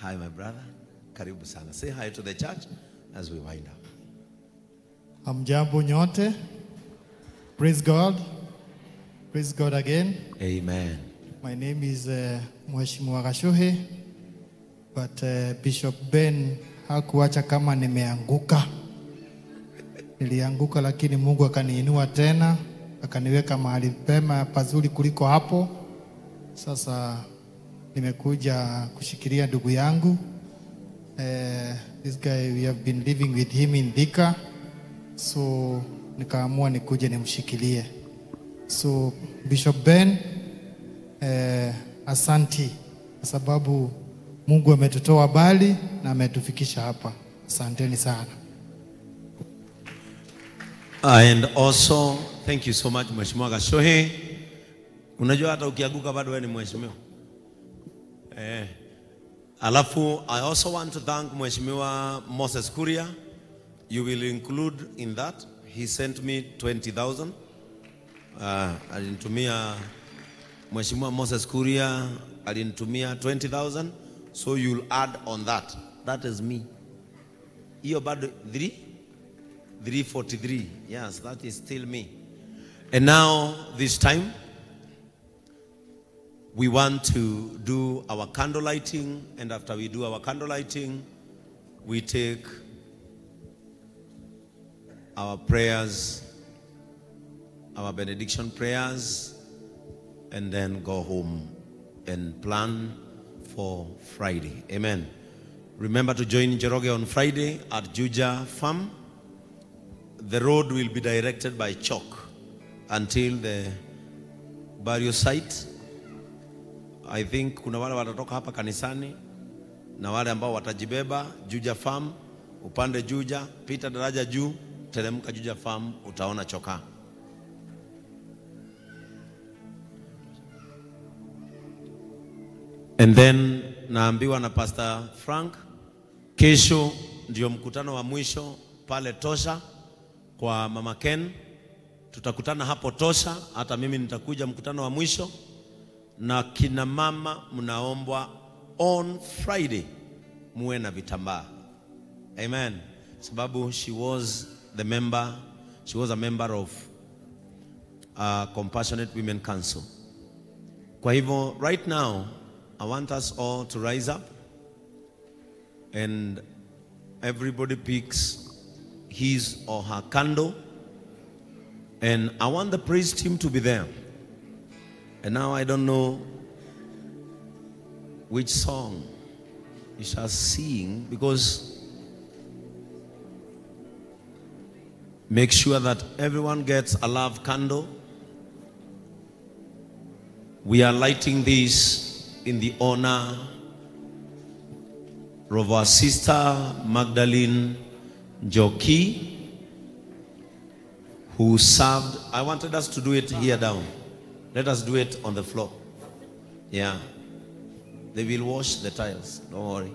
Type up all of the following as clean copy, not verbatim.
Hi, my brother. Karibu sana. Say hi to the church as we wind up. Hamjambo nyote. Praise God. Praise God again. Amen. My name is Mheshimiwa Gashuhe, but Bishop Ben hakuacha kama nimeanguka. Nilianguka lakini Mungu akaniinua tena, akaniweka mahali pema pazuri kuliko hapo. Sasa nimekuja kushikilia ndugu yangu. This guy, we have been living with him in Thika. So nikaamua nikuje nimshikilie. So Bishop Ben, asanti kwa sababu Mungu ametutoa bali na ametufikisha hapa. Asanteni sana. And also, thank you so much, Mheshimiwa Gashohe. Unajua hata ukianguka bado wewe ni mheshimiwa. Alafu, I also want to thank Mheshimiwa Moses Kuria. You will include in that. He sent me 20,000. Alinitumia Mheshimiwa Moses Kuria alinitumia 20,000. So you'll add on that. That is me. Hiyo bado 343. Yes, that is still me. And now this time we want to do our candle lighting, and after we do our candle lighting, we take our prayers, our benediction prayers, and then go home and plan for Friday. Amen. Remember to join Njoroge on Friday at Juja Farm. The road will be directed by chalk until the burial site. I think kuna wale watatoka hapa kanisani na wale ambao watajibeba Juja Farm, upande Juja, pita daraja juu, teremka Juja Farm, utaona choka. And then naambiwa na Pastor Frank, kesho ndio mkutano wa mwisho pale Tosha kwa Mama Ken. Tutakutana hapo Tosha, hata mimi nitakuja mkutano wa mwisho. Na kina mama mnaombwa on Friday muwe na vitambaa. Amen. Sababu she was a member of Compassionate Women Council. Kwa hivyo right now I want us all to rise up and everybody picks his or her candle, and I want the praise team to be there. And now I don't know which song you shall sing, because make sure that everyone gets a love candle. We are lighting this in the honor of our sister Magdalene Njoki, who served. I wanted us to do it here down. Let us do it on the floor. Yeah. They will wash the tiles. Don't worry.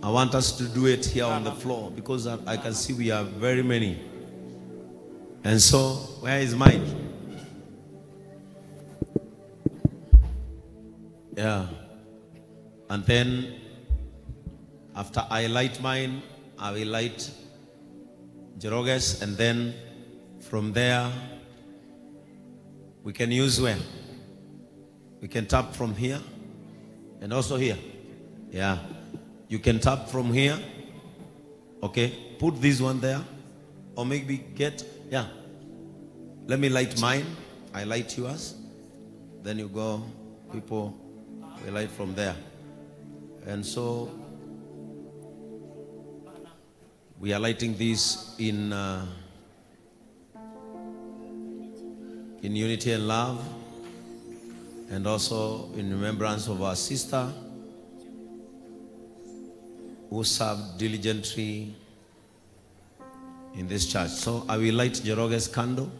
I want us to do it here on the floor because I can see we are very many. And so, where is mine? Yeah. And then, after I light mine, I will light Njoroge's, and then from there, we can use where? We can tap from here and also here. Yeah. You can tap from here. Okay. Put this one there. Or maybe yeah. Let me light mine. I light yours. Then you go, people will light from there. And so we are lighting this in unity and love, and also in remembrance of our sister who served diligently in this church. So I will light Njoroge's candle,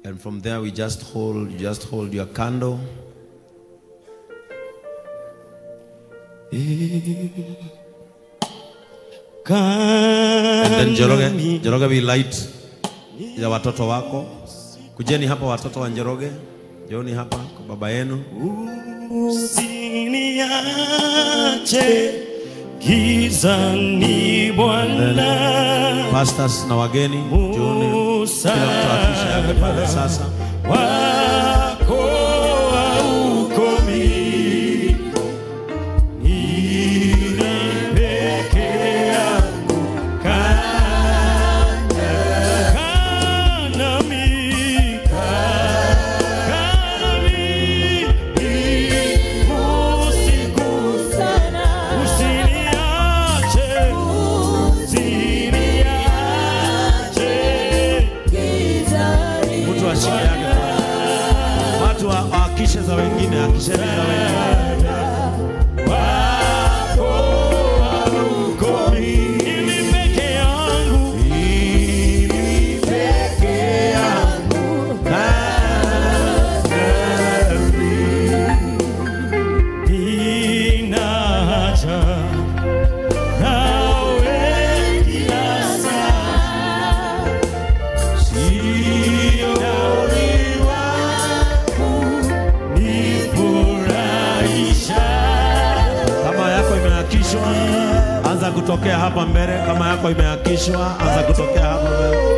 and from there we just hold your candle. And then Njoroge will light ya watoto wako. Kujeni hapa watoto wa Njoroge. Joni hapa kwa baba yenu. Usiniache gizani Bwana. Pastors na wageni, Joni, kila mtu akisha yake pale sasa. Wako haukomi, ila peke yangu kanami, usiku sana, usiniache gizani. Mtu ashike yake. Watu akishe za wengine, akishe za wengine. Wako haukomi, ili peke yangu ninaja nawe kila saa, sio nifurahisha. Kama yako imeakishwa, anza kutokea hapa mbele. Kama yako imeakishwa, anza kutokea hapa mbele.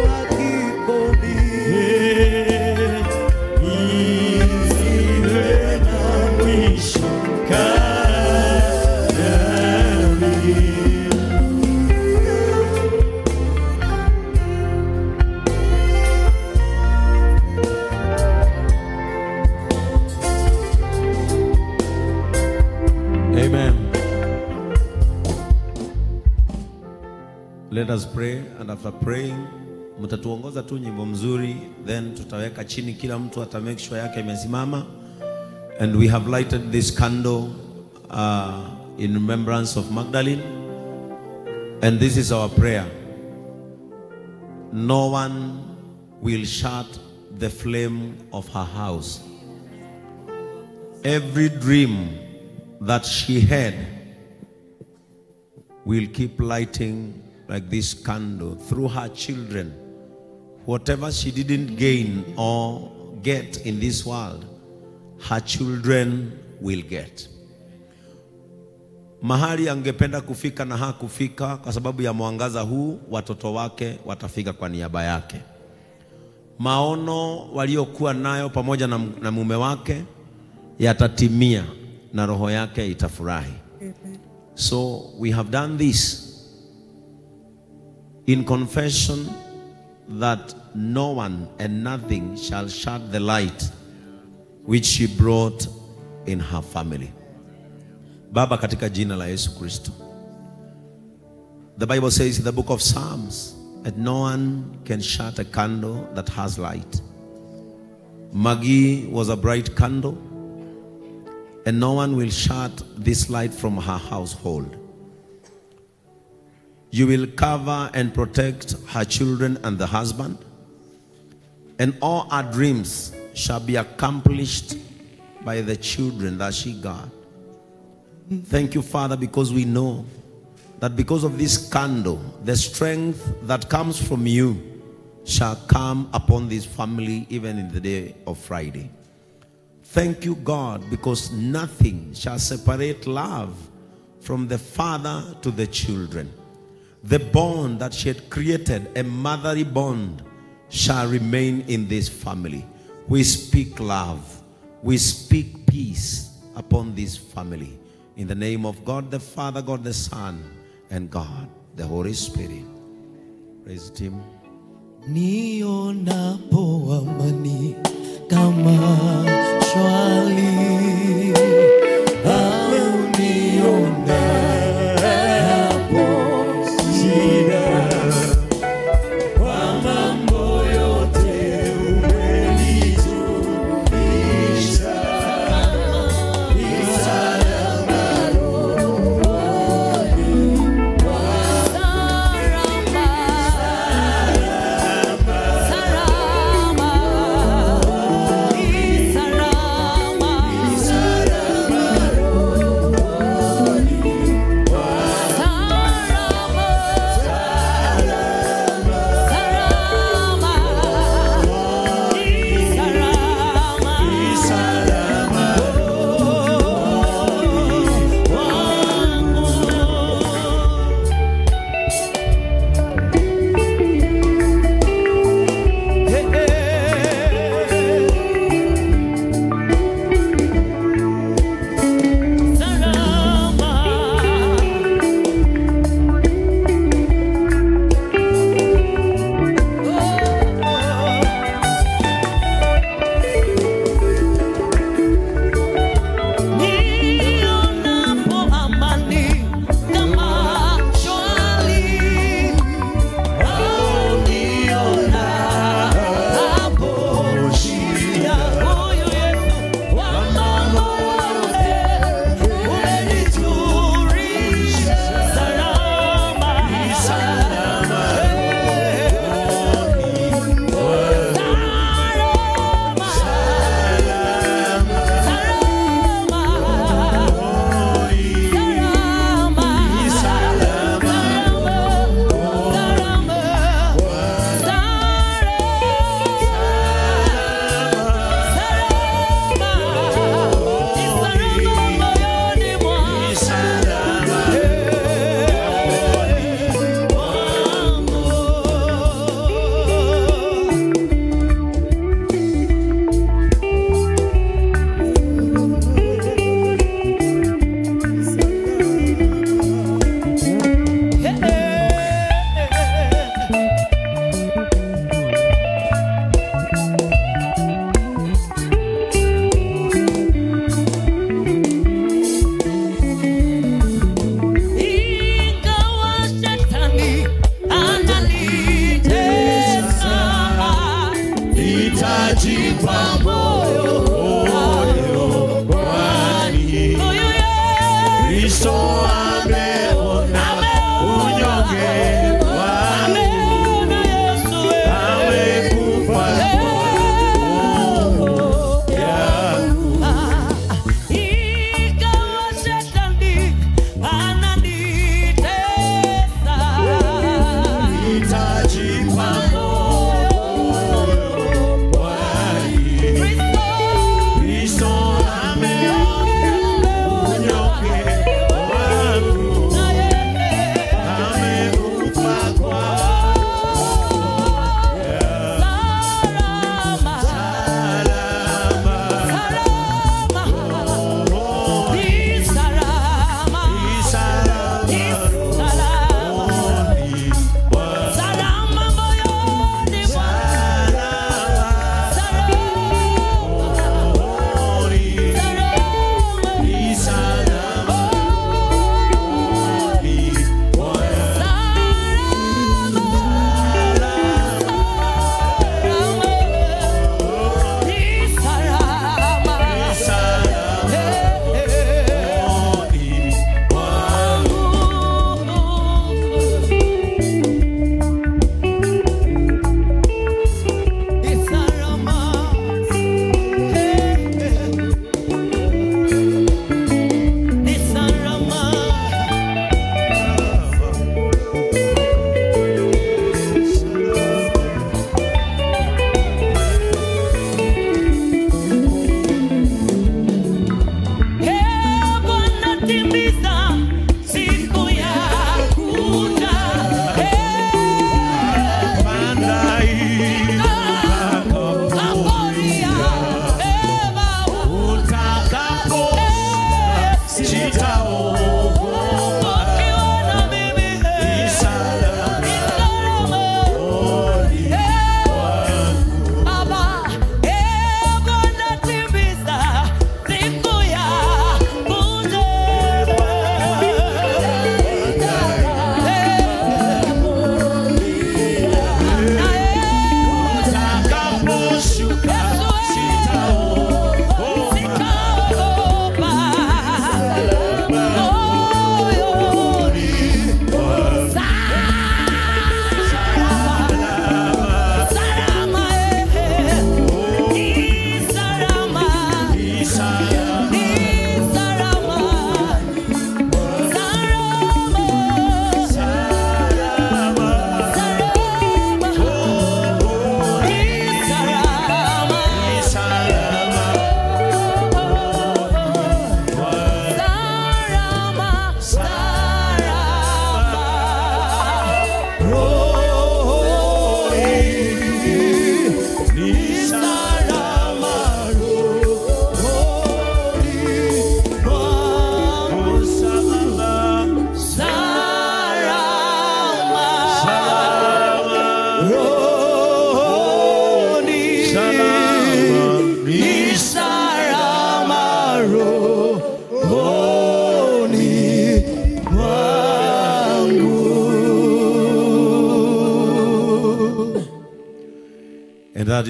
Isiwe na mwisho kamili. Amen. Let us pray, and after praying, mtatuongoza tu nyimbo mzuri, then tutaweka chini, kila mtu ata make sure yake imesimama. And we have lighted this candle in remembrance of Magdalene. And this is our prayer. No one will shut the flame of her house. Every dream that she had will keep lighting like this candle through her children. Whatever she didn't gain or get in this world, her children will get. Mahali angependa kufika na hakufika kwa sababu ya mwangaza huu, watoto wake watafika kwa niaba yake. Maono waliokuwa nayo pamoja na mume wake yatatimia na roho yake itafurahi. So we have done this in confession that no one and nothing shall shut the light which she brought in her family. Baba, katika jina la Yesu Kristo. The Bible says in the book of Psalms that no one can shut a candle that has light. Maggie was a bright candle, and no one will shut this light from her household. You will cover and protect her children and the husband, and all her dreams shall be accomplished by the children that she got. Thank you, Father, because we know that because of this candle, the strength that comes from you shall come upon this family even in the day of Friday. Thank you, God, because nothing shall separate love from the father to the children. The bond that she had created, a motherly bond, shall remain in this family. We speak love. We speak peace upon this family. In the name of God the Father, God the Son, and God the Holy Spirit. Praise Him. Nionapo amani kama shwali, au nionapo shida, kwa mambo yote umenijulisha.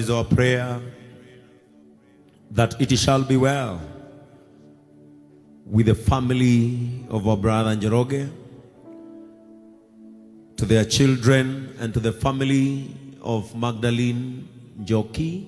is our prayer that it shall be well with the family of our brother Njoroge, to their children, and to the family of Magdalene Njoki,